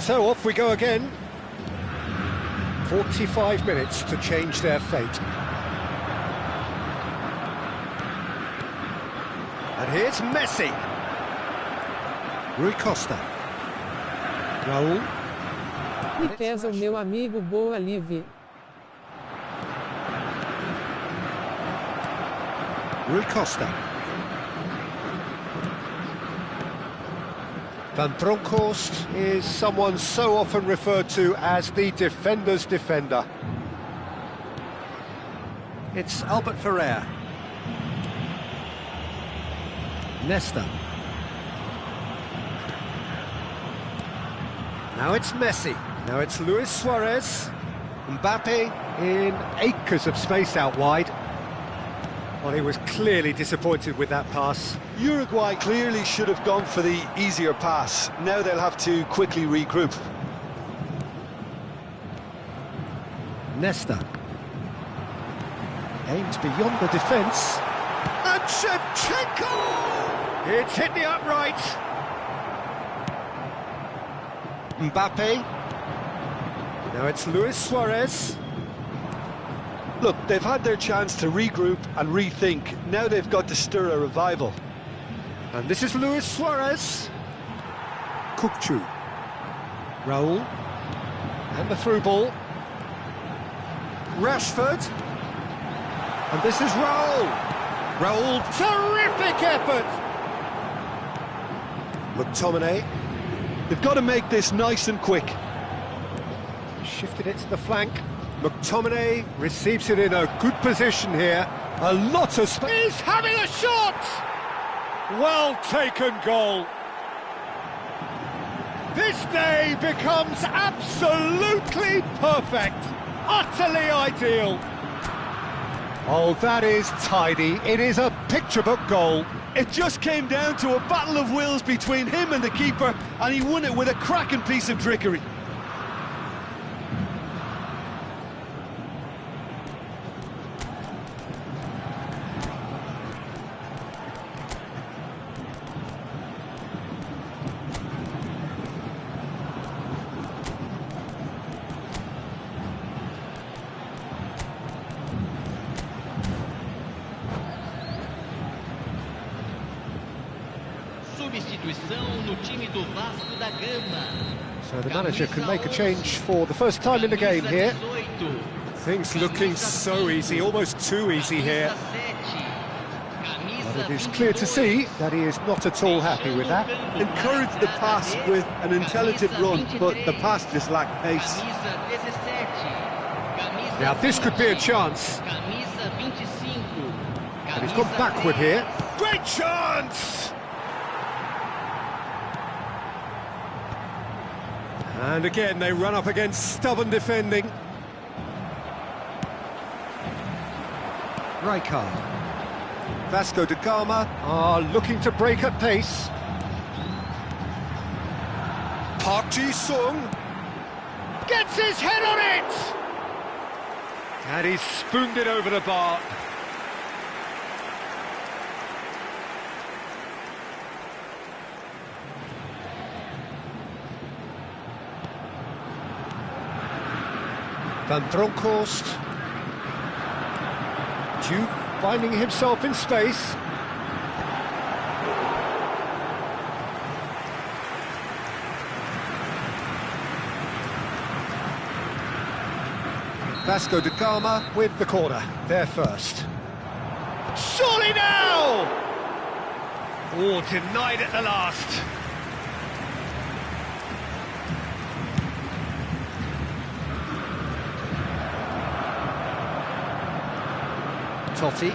So off we go again. 45 minutes to change their fate. And here's Messi. Rui Costa. Raul. Me pesa o meu amigo Boa Live. Rui Costa. Van Bronckhorst is someone so often referred to as the defender's defender. It's Albert Ferrer. Nesta. Now it's Messi. Now it's Luis Suarez. Mbappe in acres of space out wide. Well, he was clearly disappointed with that pass. Uruguay clearly should have gone for the easier pass. Now they'll have to quickly regroup. Nesta. Aims beyond the defence. And Shevchenko! It's hit the upright. Mbappe. Now it's Luis Suarez. Look, they've had their chance to regroup and rethink. Now they've got to stir a revival. And this is Luis Suarez. Kukçu. Raul. And the through ball. Rashford. And this is Raul. Raul, terrific effort! McTominay. They've got to make this nice and quick. Shifted it to the flank. McTominay receives it in a good position here. A lot of space. He's having a shot! Well taken goal. This day becomes absolutely perfect. Utterly ideal. Oh, that is tidy. It is a picture-book goal. It just came down to a battle of wills between him and the keeper, and he won it with a cracking piece of trickery. So the manager can make a change for the first time in the game here. Things looking so easy, almost too easy here. But it is clear to see that he is not at all happy with that. Encouraged the pass with an intelligent run, but the pass just lacked pace. Now this could be a chance. And he's gone backward here. Great chance! And again, they run up against stubborn defending. Rijkaard. Vasco da Gama are looking to break at pace. Park Ji-sung gets his head on it! And he's spooned it over the bar. Van Bronckhorst. Juve finding himself in space. Vasco da Gama with the corner, there first. Surely now! Oh, denied at the last. Totti.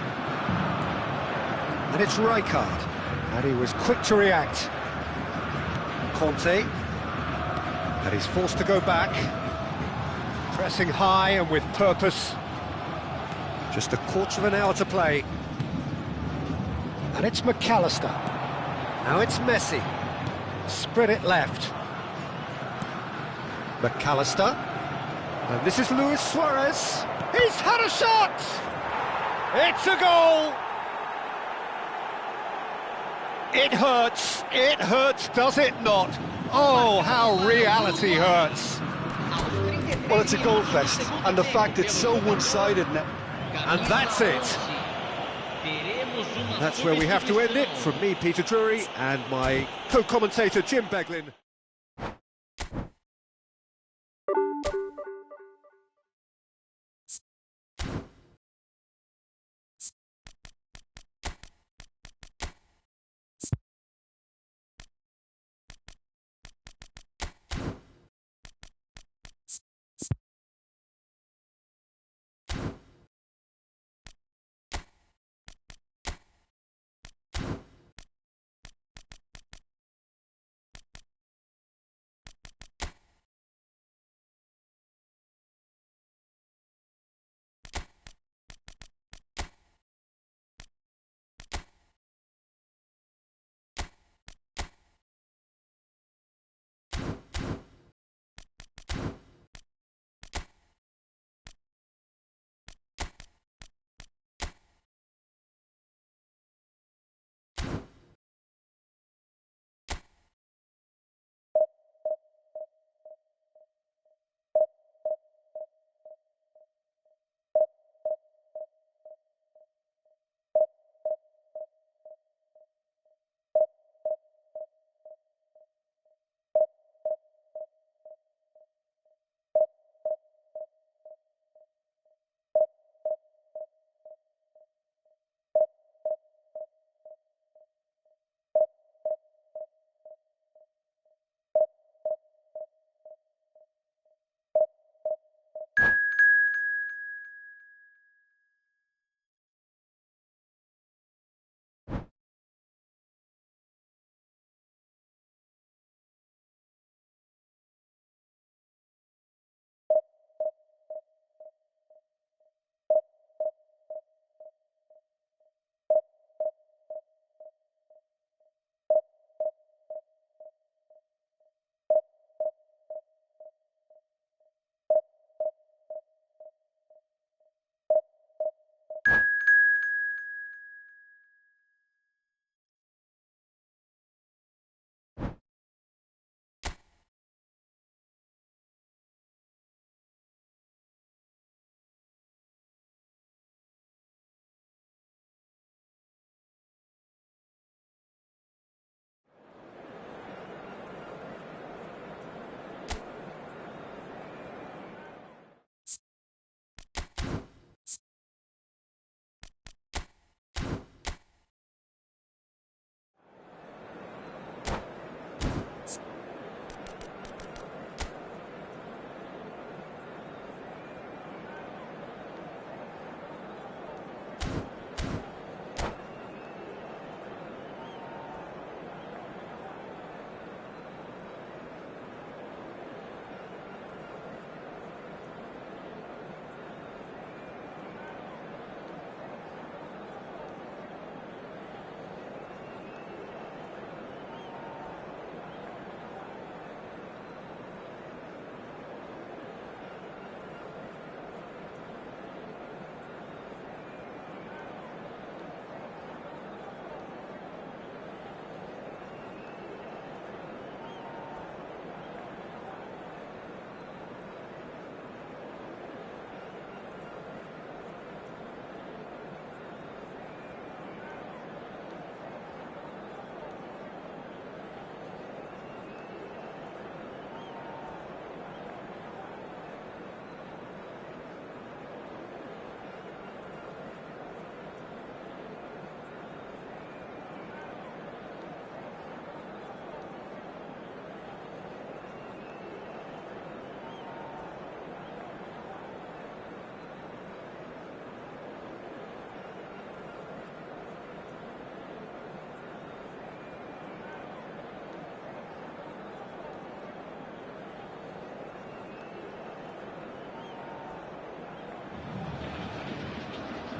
And it's Rijkaard. And he was quick to react. Conte. And he's forced to go back. Pressing high and with purpose. Just a quarter of an hour to play. And it's McAllister. Now it's Messi. Spread it left. McAllister. And this is Luis Suarez. He's had a shot! It's a goal! It hurts, does it not? Oh, how reality hurts. Well, it's a goal fest, and the fact it's so one-sided now. And that's it. That's where we have to end it. From me, Peter Drury, and my co-commentator, Jim Beglin.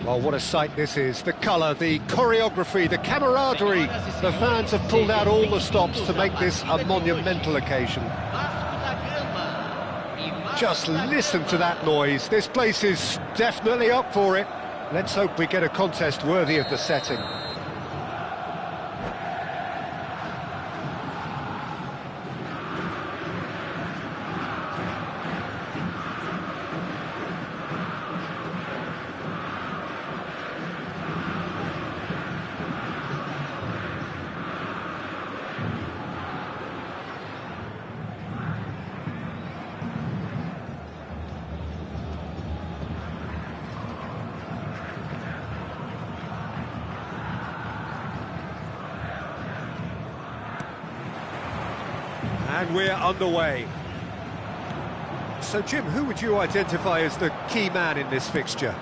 Oh, what a sight this is. The colour, the choreography, the camaraderie. The fans have pulled out all the stops to make this a monumental occasion. Just listen to that noise. This place is definitely up for it. Let's hope we get a contest worthy of the setting. And we're underway. So, Jim, who would you identify as the key man in this fixture?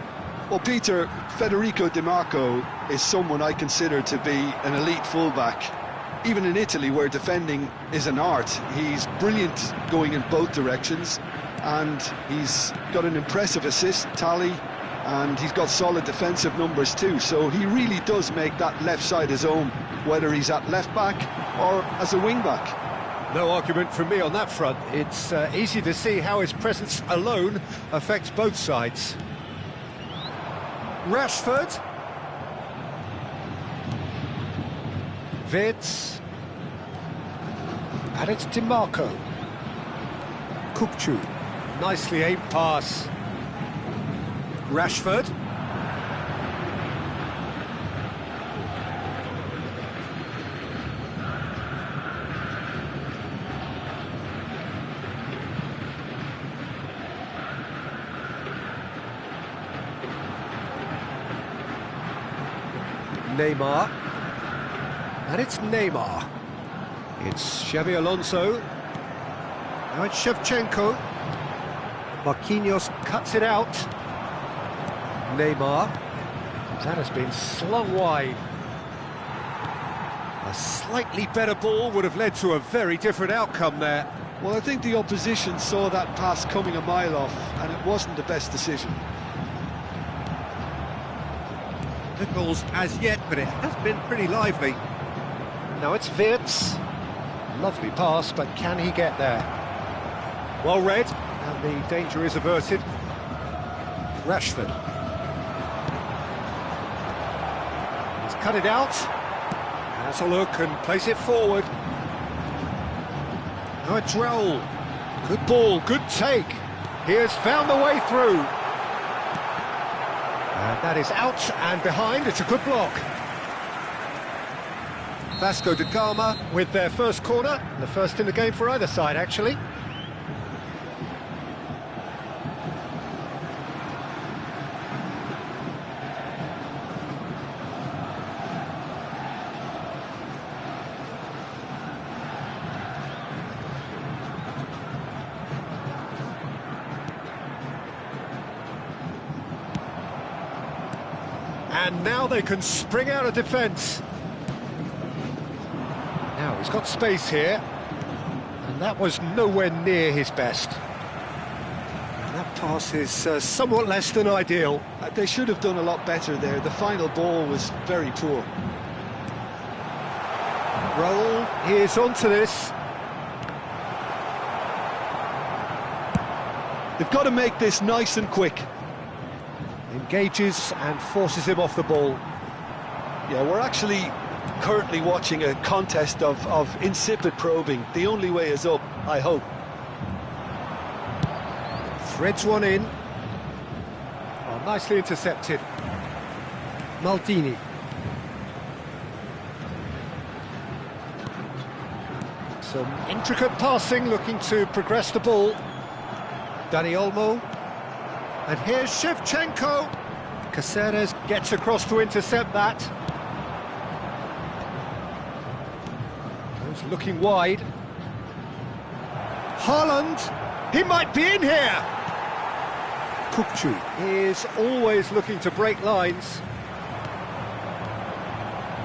Well, Peter, Federico Di Marco is someone I consider to be an elite fullback. Even in Italy, where defending is an art, he's brilliant going in both directions, and he's got an impressive assist tally, and he's got solid defensive numbers too, so he really does make that left side his own, whether he's at left back or as a wing back. No argument from me on that front. It's easy to see how his presence alone affects both sides. Rashford. Vids. And it's Di Marco. Kukçu. Nicely aimed pass. Rashford. Neymar. And it's Neymar. It's Xabi Alonso. Now it's Shevchenko. Marquinhos cuts it out. Neymar. That has been slung wide. A slightly better ball would have led to a very different outcome there. Well, I think the opposition saw that pass coming a mile off, and it wasn't the best decision. The goals as yet, but it has been pretty lively. Now it's Wirtz. Lovely pass, but can he get there? Well read, and the danger is averted. Rashford. He's cut it out. Has a look and plays it forward. Now it's Raul. Good ball, good take. He has found the way through. And that is out and behind. It's a good block. Vasco da Gama with their first corner, the first in the game for either side, actually. And now they can spring out of defence. Now he's got space here, and that was nowhere near his best. And that pass is somewhat less than ideal. They should have done a lot better there. The final ball was very poor. Raul, he is onto this. They've got to make this nice and quick. Engages and forces him off the ball. Yeah, we're actually currently watching a contest of insipid probing. The only way is up, I hope. Threads one in. Oh, nicely intercepted. Maldini. Some intricate passing, looking to progress the ball. Dani Olmo. And here's Shevchenko. Caceres gets across to intercept that. Goes looking wide. Haaland, he might be in here. Kukçu is always looking to break lines.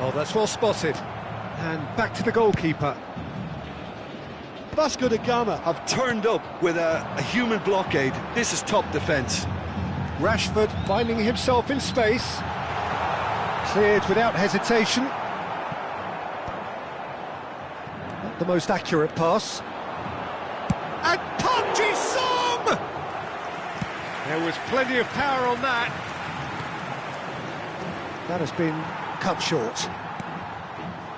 Oh, that's well spotted. And back to the goalkeeper. Vasco da Gama have turned up with a human blockade. This is top defence. Rashford finding himself in space. Cleared without hesitation. Not the most accurate pass. And Park Ji-sung! There was plenty of power on that. That has been cut short.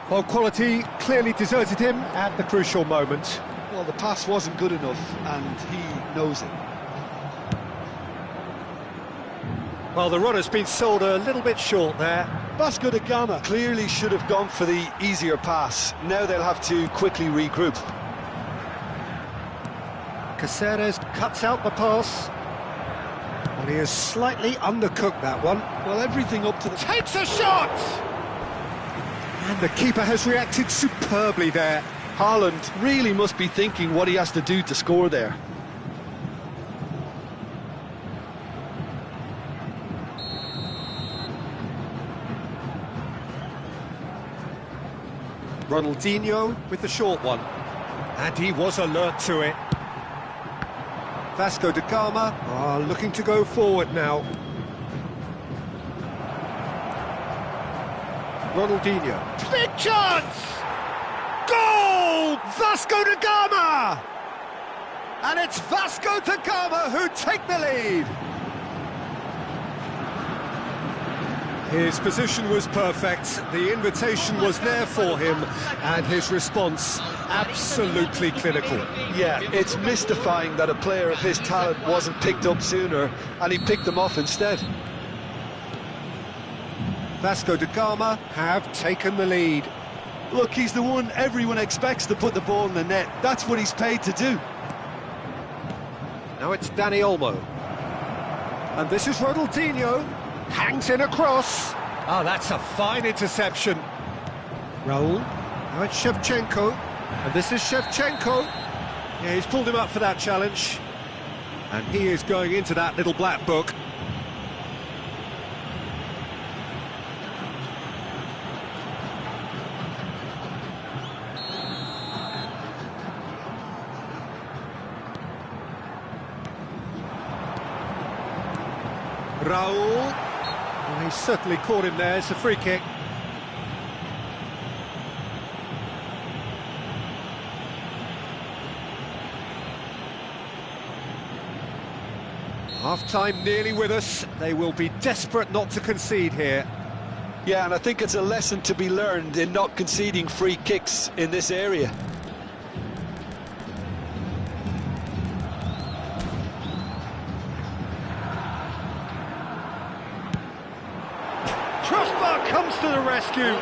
Well, quality clearly deserted him at the crucial moment. Well, the pass wasn't good enough, and he knows it. Well, the run has been sold a little bit short there. Vasco da Gama clearly should have gone for the easier pass. Now they'll have to quickly regroup. Caceres cuts out the pass. And he has slightly undercooked that one. Well, everything up to the... Takes a shot! And the keeper has reacted superbly there. Haaland really must be thinking what he has to do to score there. Ronaldinho with the short one. And he was alert to it. Vasco da Gama are looking to go forward now. Ronaldinho. Big chance! Goal! Vasco da Gama! And it's Vasco da Gama who take the lead. His position was perfect, the invitation was there for him, and his response absolutely clinical. Yeah, it's mystifying that a player of his talent wasn't picked up sooner, and he picked them off instead. Vasco da Gama have taken the lead. Look, he's the one everyone expects to put the ball in the net. That's what he's paid to do. Now it's Dani Olmo. And this is Ronaldinho. Hangs in a cross. Oh, that's a fine interception. Raul. Now it's Shevchenko. And this is Shevchenko. Yeah, he's pulled him up for that challenge. And he is going into that little black book. Raul. Well, he certainly caught him there. It's a free kick. Half-time nearly with us. They will be desperate not to concede here. Yeah, and I think it's a lesson to be learned in not conceding free kicks in this area. Crossbar comes to the rescue.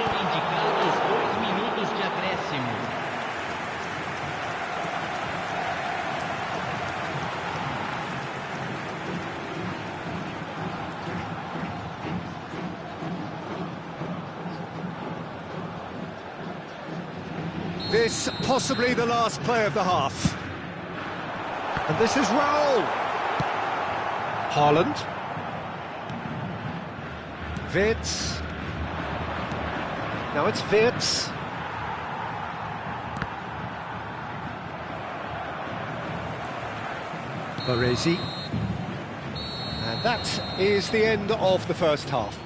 This possibly the last play of the half. And this is Raul. Haaland. Wirtz. Now it's Wirtz. Baresi. And that is the end of the first half.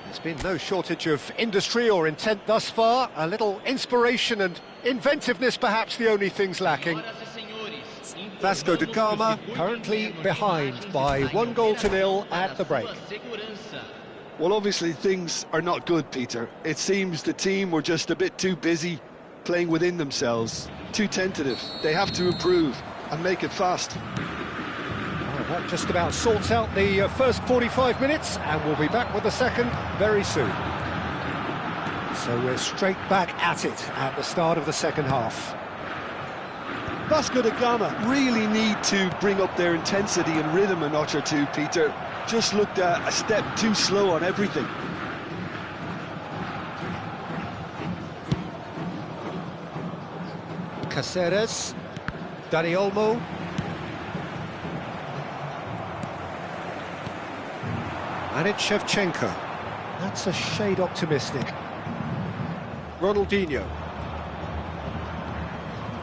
There's been no shortage of industry or intent thus far. A little inspiration and inventiveness perhaps the only things lacking. Vasco da Gama currently behind by 1-0 at the break. Well, obviously things are not good, Peter. It seems the team were just a bit too busy playing within themselves, too tentative. They have to improve and make it fast. Well, that just about sorts out the first 45 minutes, and we'll be back with the second very soon. So we're straight back at it at the start of the second half. Vasco da Gama really need to bring up their intensity and rhythm a notch or two, Peter. Just looked a step too slow on everything. Caceres, Dani Olmo. And it's Shevchenko. That's a shade optimistic. Ronaldinho.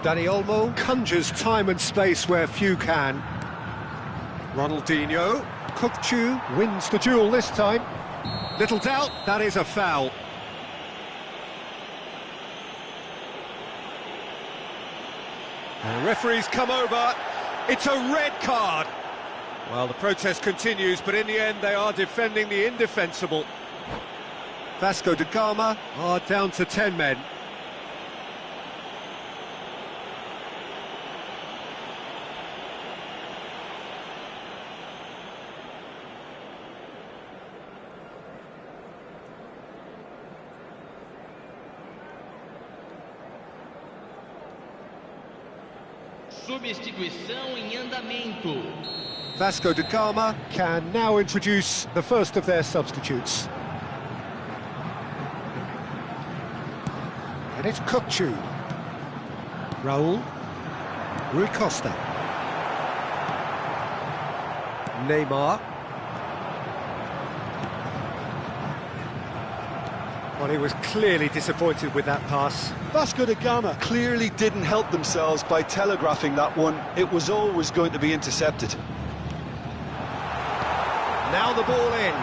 Dani Olmo conjures time and space where few can. Ronaldinho. Kukçu wins the duel this time. Little doubt, that is a foul. And the referee's come over. It's a red card. Well, the protest continues, but in the end they are defending the indefensible. Vasco da Gama are down to 10 men. Substituição em andamento. Vasco da Gama can now introduce the first of their substitutes. And it's Kukçu. Raul. Rui Costa. Neymar. Well, he was clearly disappointed with that pass. Vasco da Gama clearly didn't help themselves by telegraphing that one. It was always going to be intercepted. Now the ball in.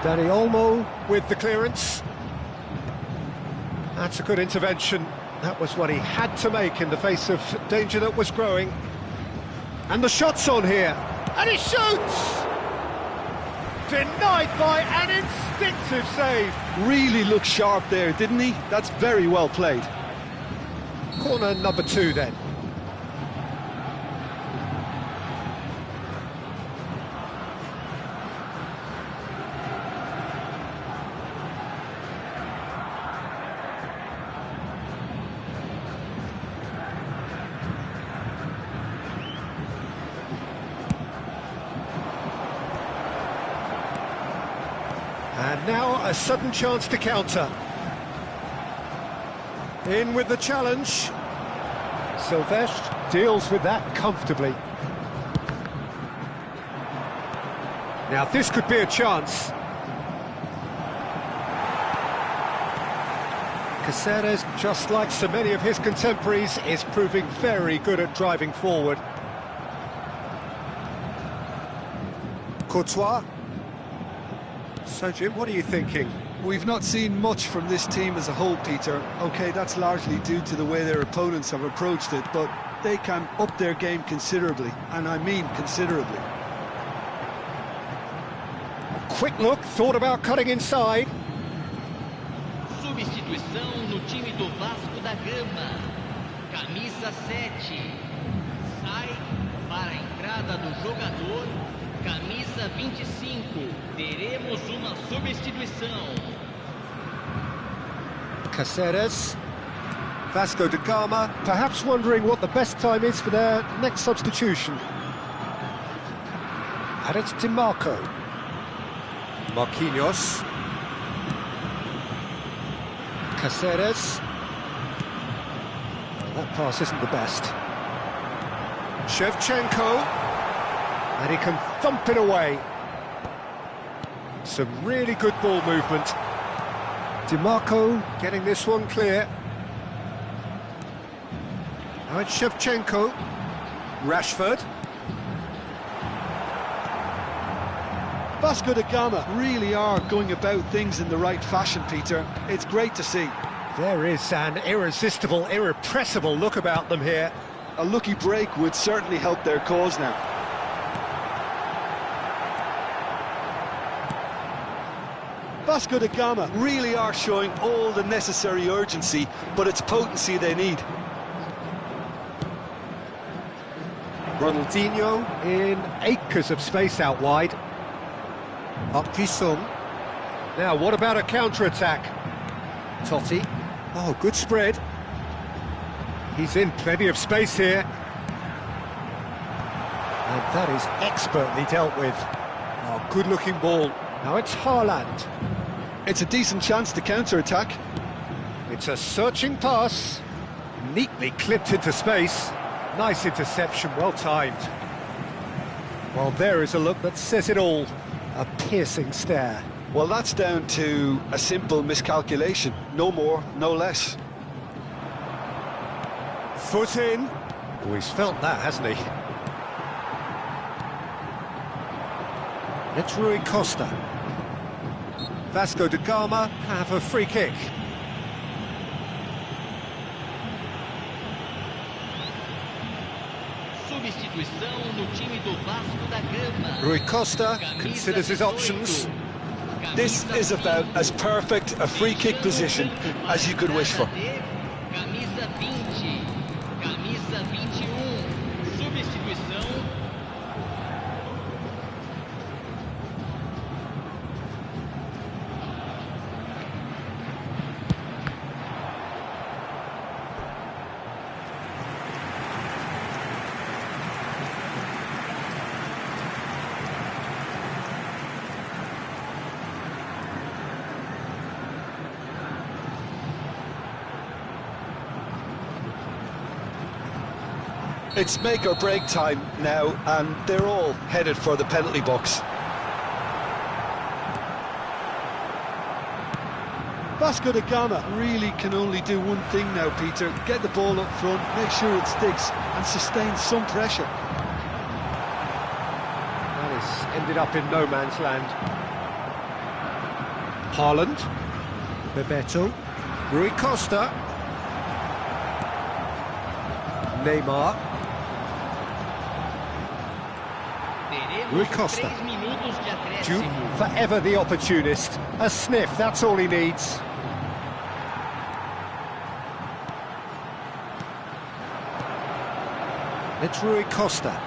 Dani Olmo with the clearance. That's a good intervention. That was what he had to make in the face of danger that was growing. And the shot's on here. And he shoots! Denied by an instinctive save. Really looked sharp there, didn't he? That's very well played. Corner number 2 then. And now a sudden chance to counter. In with the challenge. Silvestre deals with that comfortably. Now this could be a chance. Caceres, just like so many of his contemporaries, is proving very good at driving forward. Courtois. So, Jim, what are you thinking? We've not seen much from this team as a whole, Peter. OK, that's largely due to the way their opponents have approached it, but they can up their game considerably, and I mean considerably. A quick look, thought about cutting inside. Substituição no time do Vasco da Gama. Camisa 7. Sai para a entrada do jogador. Camisa 25, teremos uma substituição. Caceres. Vasco da Gama, perhaps wondering what the best time is for their next substitution. And it's DiMarco. Marquinhos. Caceres. Well, that pass isn't the best. Shevchenko. And he can thump it away. Some really good ball movement. DiMarco getting this one clear. Now it's Shevchenko. Rashford. Vasco da Gama really are going about things in the right fashion, Peter. It's great to see. There is an irresistible, irrepressible look about them here. A lucky break would certainly help their cause now. Vasco da Gama really are showing all the necessary urgency, but it's potency they need. Ronaldinho in acres of space out wide. Park Ji-sung. Now, what about a counter-attack? Totti. Oh, good spread. He's in plenty of space here. And that is expertly dealt with. Oh, good-looking ball. Now it's Haaland. It's a decent chance to counter-attack. It's a searching pass. Neatly clipped into space. Nice interception, well timed. Well, there is a look that says it all. A piercing stare. Well, that's down to a simple miscalculation. No more, no less. Foot in. Oh, he's felt that, hasn't he? It's Rui Costa. Vasco da Gama have a free kick. Substituição no time do Vasco da Gama. Rui Costa considers his options. This is about as perfect a free kick position as you could wish for. Camisa 20, camisa 21, substituição. It's make or break time now, and they're all headed for the penalty box. Vasco da Gama really can only do one thing now, Peter. Get the ball up front, make sure it sticks, and sustain some pressure. That has ended up in no man's land. Haaland. Bebeto. Rui Costa. Neymar. Rui Costa. Juve, forever the opportunist. A sniff, that's all he needs. It's Rui Costa.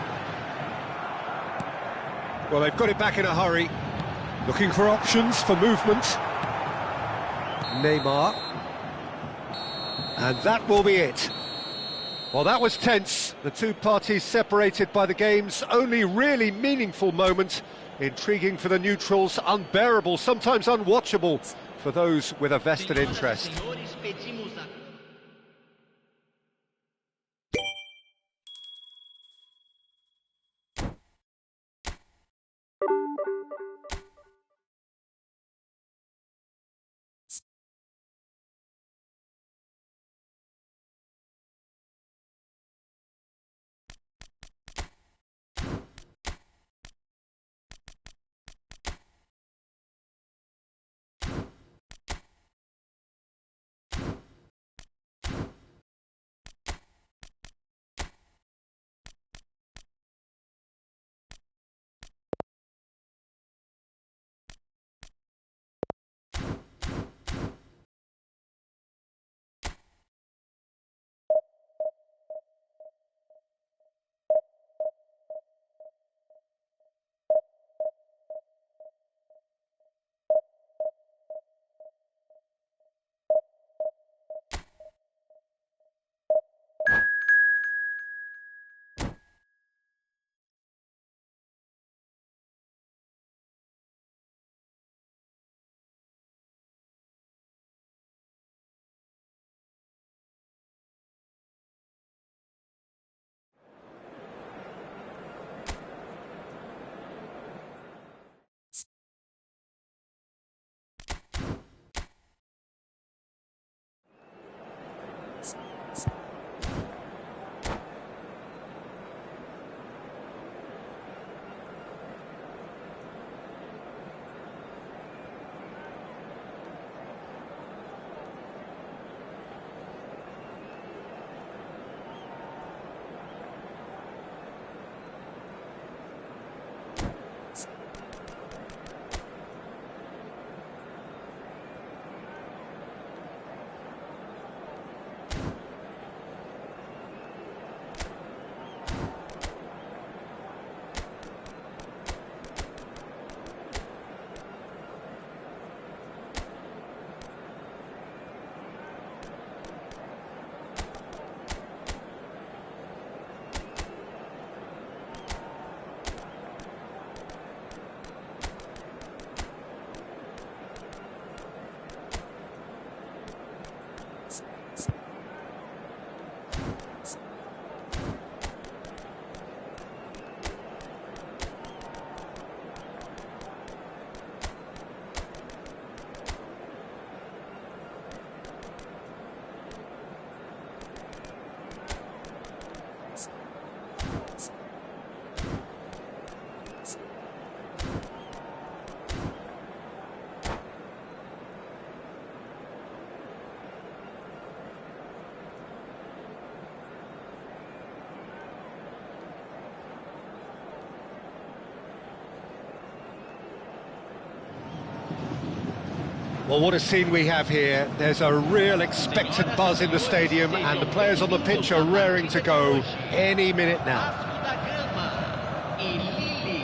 Well, they've got it back in a hurry. Looking for options for movement. Neymar. And that will be it. Well, that was tense. The two parties separated by the game's only really meaningful moment. Intriguing for the neutrals, unbearable, sometimes unwatchable for those with a vested interest. Well, what a scene we have here. There's a real expectant buzz in the stadium, and the players on the pitch are raring to go any minute now.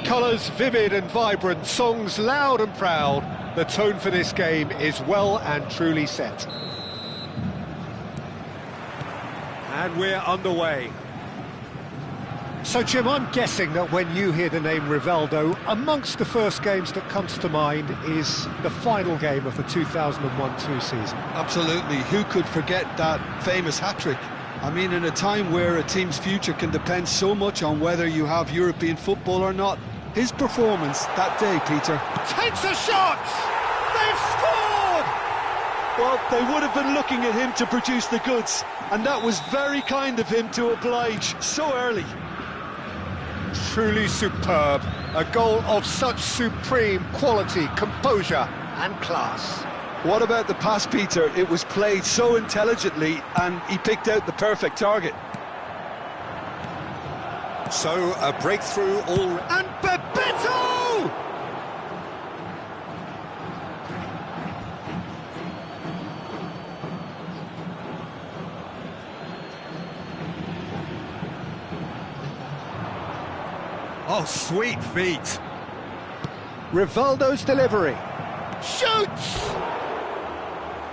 Colours vivid and vibrant, songs loud and proud. The tone for this game is well and truly set. And we're underway. So, Jim, I'm guessing that when you hear the name Rivaldo, amongst the first games that comes to mind is the final game of the 2001-2 season. Absolutely. Who could forget that famous hat-trick? I mean, in a time where a team's future can depend so much on whether you have European football or not, his performance that day, Peter... Takes a shot! They've scored! Well, they would have been looking at him to produce the goods, and that was very kind of him to oblige so early. Truly superb. A goal of such supreme quality, composure and class. What about the pass, Peter? It was played so intelligently, and he picked out the perfect target. So, a breakthrough all... And Bebeto! Oh, sweet feet. Rivaldo's delivery. Shoots!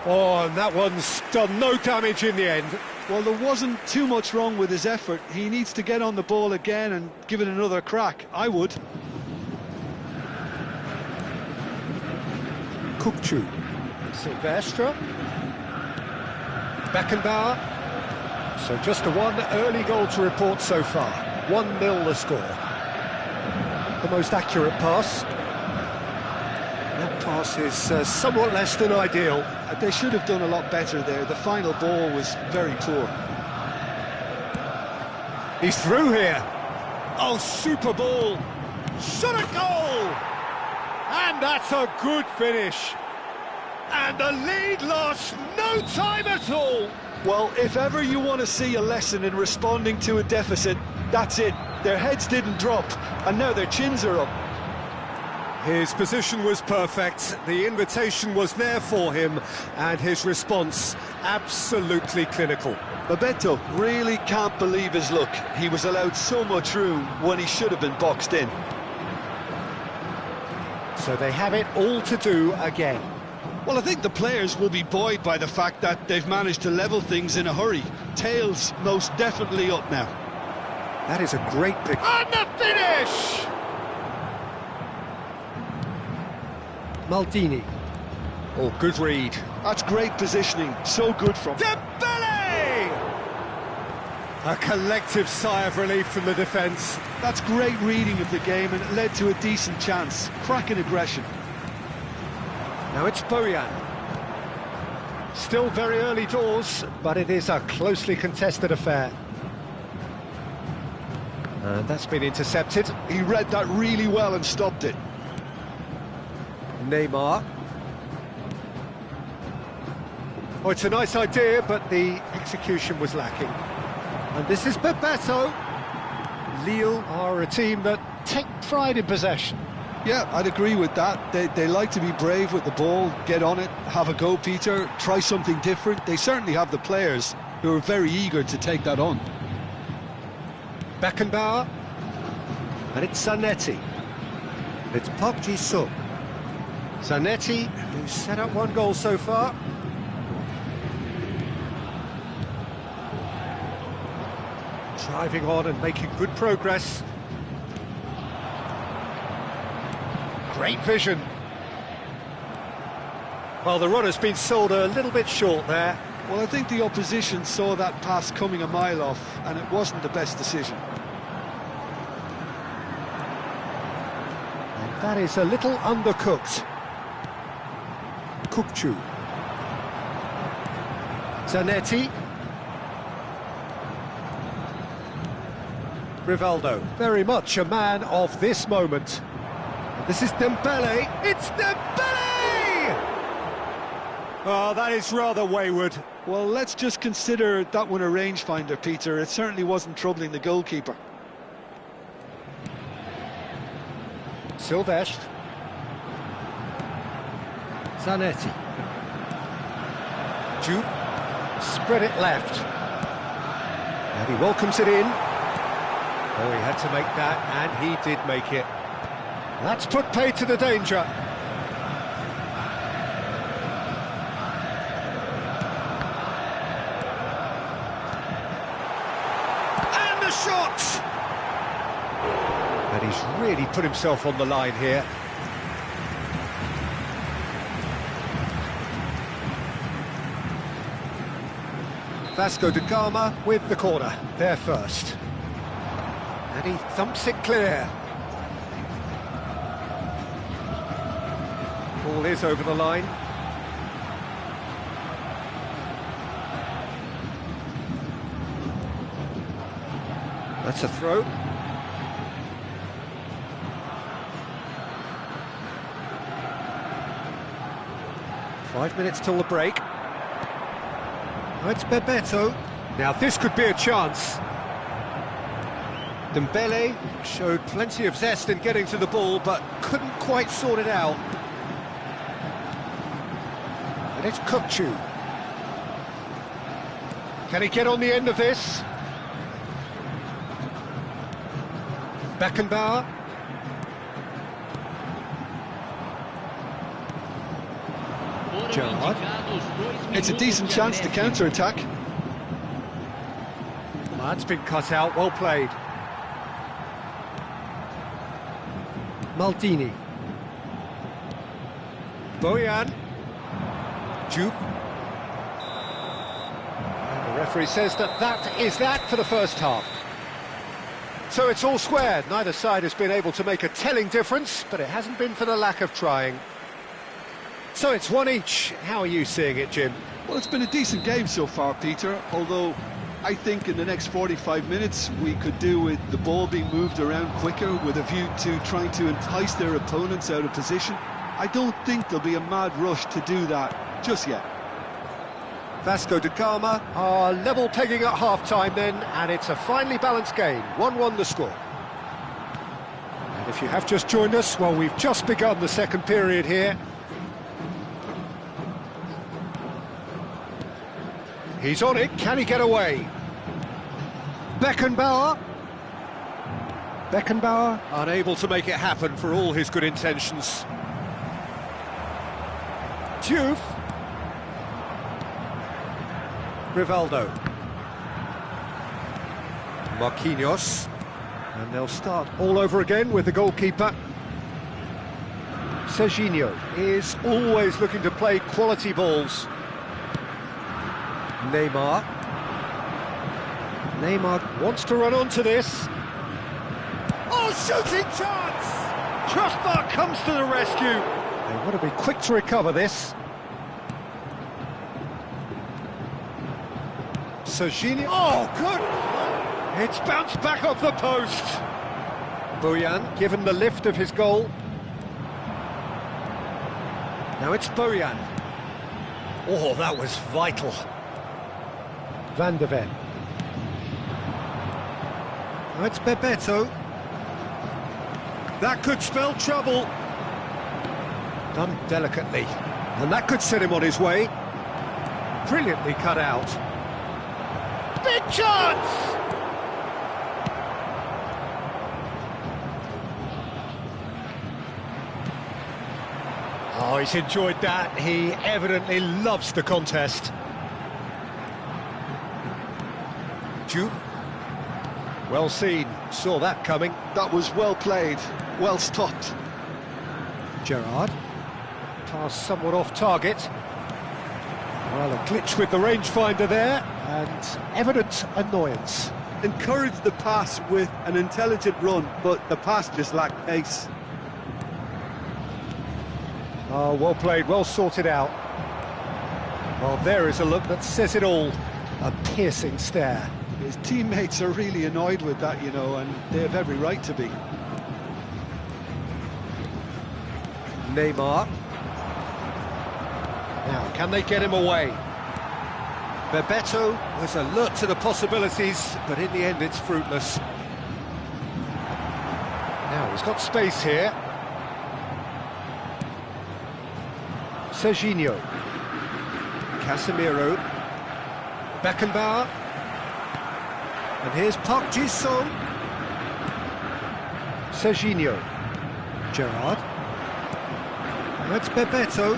Oh, and that one's done no damage in the end. Well, there wasn't too much wrong with his effort. He needs to get on the ball again and give it another crack. I would. Kukcu. Silvestre. Beckenbauer. So just a one early goal to report so far. 1-0 the score. The most accurate pass. That pass is somewhat less than ideal. They should have done a lot better there. The final ball was very poor. He's through here. Oh, super ball. Shot a goal! And that's a good finish. And the lead lost no time at all. Well, if ever you want to see a lesson in responding to a deficit, that's it. Their heads didn't drop, and now their chins are up. His position was perfect, the invitation was there for him, and his response absolutely clinical. Bebeto really can't believe his luck. He was allowed so much room when he should have been boxed in. So they have it all to do again. Well, I think the players will be buoyed by the fact that they've managed to level things in a hurry. Tails most definitely up now. That is a great pick. And the finish! Maldini. Oh, good read. That's great positioning. So good from... Dembele! A collective sigh of relief from the defence. That's great reading of the game, and it led to a decent chance. Cracking aggression. Now it's Bojan. Still very early doors, but it is a closely contested affair. And that's been intercepted. He read that really well and stopped it. Neymar. Oh, it's a nice idea, but the execution was lacking. And this is Bebeto. Lille are a team that take pride in possession. Yeah, I'd agree with that. They like to be brave with the ball, get on it, have a go, Peter, try something different. They certainly have the players who are very eager to take that on. Beckenbauer. And it's Zanetti. It's Park Ji-sung. Zanetti, who's set up one goal so far. Driving on and making good progress. Great vision. Well, the run has been sold a little bit short there. Well, I think the opposition saw that pass coming a mile off, and it wasn't the best decision. And that is a little undercooked. Kukcu. Zanetti. Rivaldo, very much a man of this moment. This is Dembele. It's Dembele! Oh, that is rather wayward. Well, let's just consider that one a rangefinder, Peter. It certainly wasn't troubling the goalkeeper. Silvestre. Zanetti. Juve. Spread it left. And he welcomes it in. Oh, he had to make that, and he did make it. That's put paid to the danger. And the shot! And he's really put himself on the line here. Vasco da Gama with the corner, there first. And he thumps it clear. Ball is over the line. That's a throw. Five minutes till the break. Oh, it's Bebeto. Now this could be a chance. Dembele showed plenty of zest in getting to the ball, but couldn't quite sort it out. And it's Kukçu. Can he get on the end of this? Beckenbauer. Gerrard. It's a decent chance to counter-attack. That's been cut out, well played. Maldini. Bojan. Juve. And the referee says that is that for the first half. So it's all square. Neither side has been able to make a telling difference, but it hasn't been for the lack of trying. So it's one each. How are you seeing it, Jim? Well, it's been a decent game so far, Peter, although I think in the next 45 minutes we could do with the ball being moved around quicker with a view to trying to entice their opponents out of position. I don't think there'll be a mad rush to do that just yet. Vasco da Gama are level pegging at half-time then, and it's a finely balanced game. 1-1 the score. And if you have just joined us, well, we've just begun the second period here. He's on it, can he get away? Beckenbauer. Beckenbauer unable to make it happen for all his good intentions. Juve. Rivaldo. Marquinhos. And they'll start all over again with the goalkeeper. Serginho is always looking to play quality balls. Neymar. Neymar wants to run onto this. Oh, shooting chance! Crossbar comes to the rescue. They want to be quick to recover this. Serginho. Oh, good! It's bounced back off the post. Bojan given the lift of his goal. Now it's Bojan. Oh, that was vital. Van de Ven. Oh, it's Bebeto. That could spell trouble. Done delicately. And that could set him on his way. Brilliantly cut out. Big chance! Oh, he's enjoyed that. He evidently loves the contest. Juve. Well seen, saw that coming. That was well played, well stopped. Gerrard. Pass somewhat off target. Well, a glitch with the rangefinder there, and evident annoyance. Encouraged the pass with an intelligent run, but the pass just lacked pace. Oh, well played, well sorted out. Well, there is a look that says it all. A piercing stare. His teammates are really annoyed with that, you know, and they have every right to be. Neymar. Now, can they get him away? Bebeto was alert to the possibilities, but in the end it's fruitless. Now, he's got space here. Serginho. Casemiro. Beckenbauer. And here's Park Ji-sung. Serginho. Gerrard. That's Bebeto.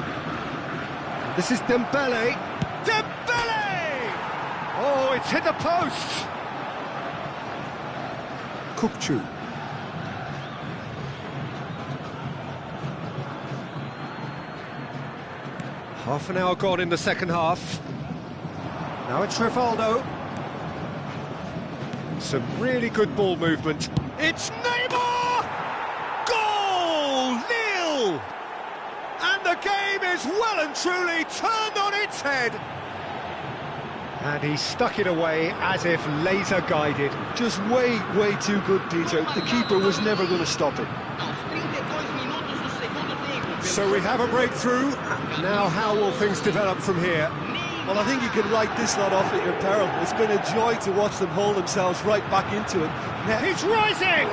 This is Dembele. Dembele! Oh, it's hit the post. Kukçu. Half an hour gone in the second half. Now it's Rivaldo. Some really good ball movement. It's Neymar! Goal! Nil! And the game is well and truly turned on its head. And he stuck it away as if laser guided. Just way too good, Peter. The keeper was never going to stop it. So we have a breakthrough. Now how will things develop from here? Well, I think you can write this lot off at your peril. It's been a joy to watch them hold themselves right back into it. Now, He's rising!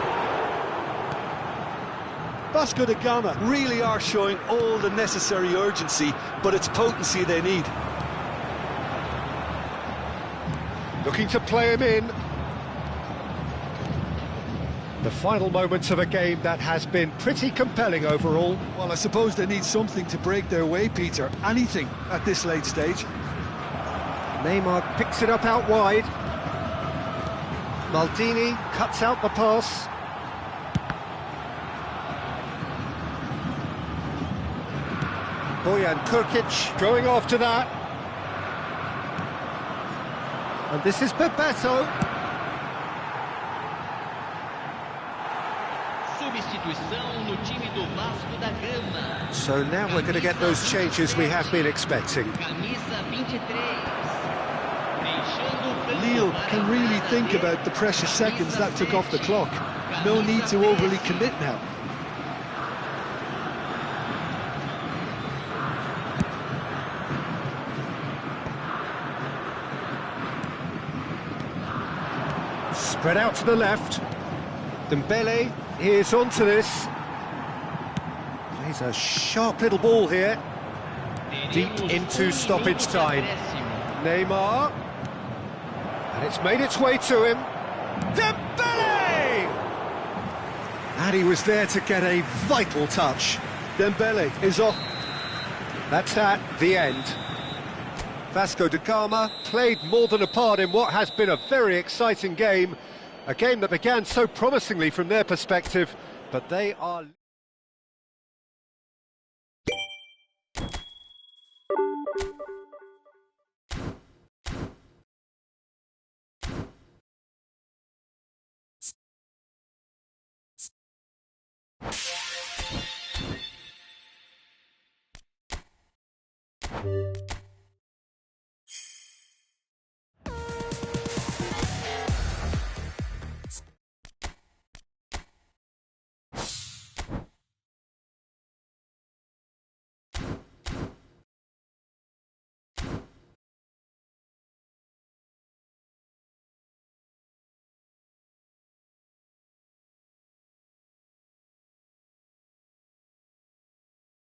Vasco da Gama really are showing all the necessary urgency, but it's potency they need. Looking to play him in. The final moments of a game that has been pretty compelling overall. Well, I suppose they need something to break their way, Peter. Anything at this late stage. Neymar picks it up out wide. Maldini cuts out the pass. Bojan Kurkic going after that. And this is Bebeto. Substituição no time do Vasco da Gama. So now we're going to get those changes we have been expecting. Camisa 23. Lille can really think about the precious seconds that took off the clock. No need to overly commit now. Spread out to the left. Dembele is onto this. Plays a sharp little ball here. Deep into stoppage time. Neymar. And it's made its way to him. Dembele! And he was there to get a vital touch. Dembele is off. That's that, the end. Vasco da Gama played more than a part in what has been a very exciting game. A game that began so promisingly from their perspective, but they are...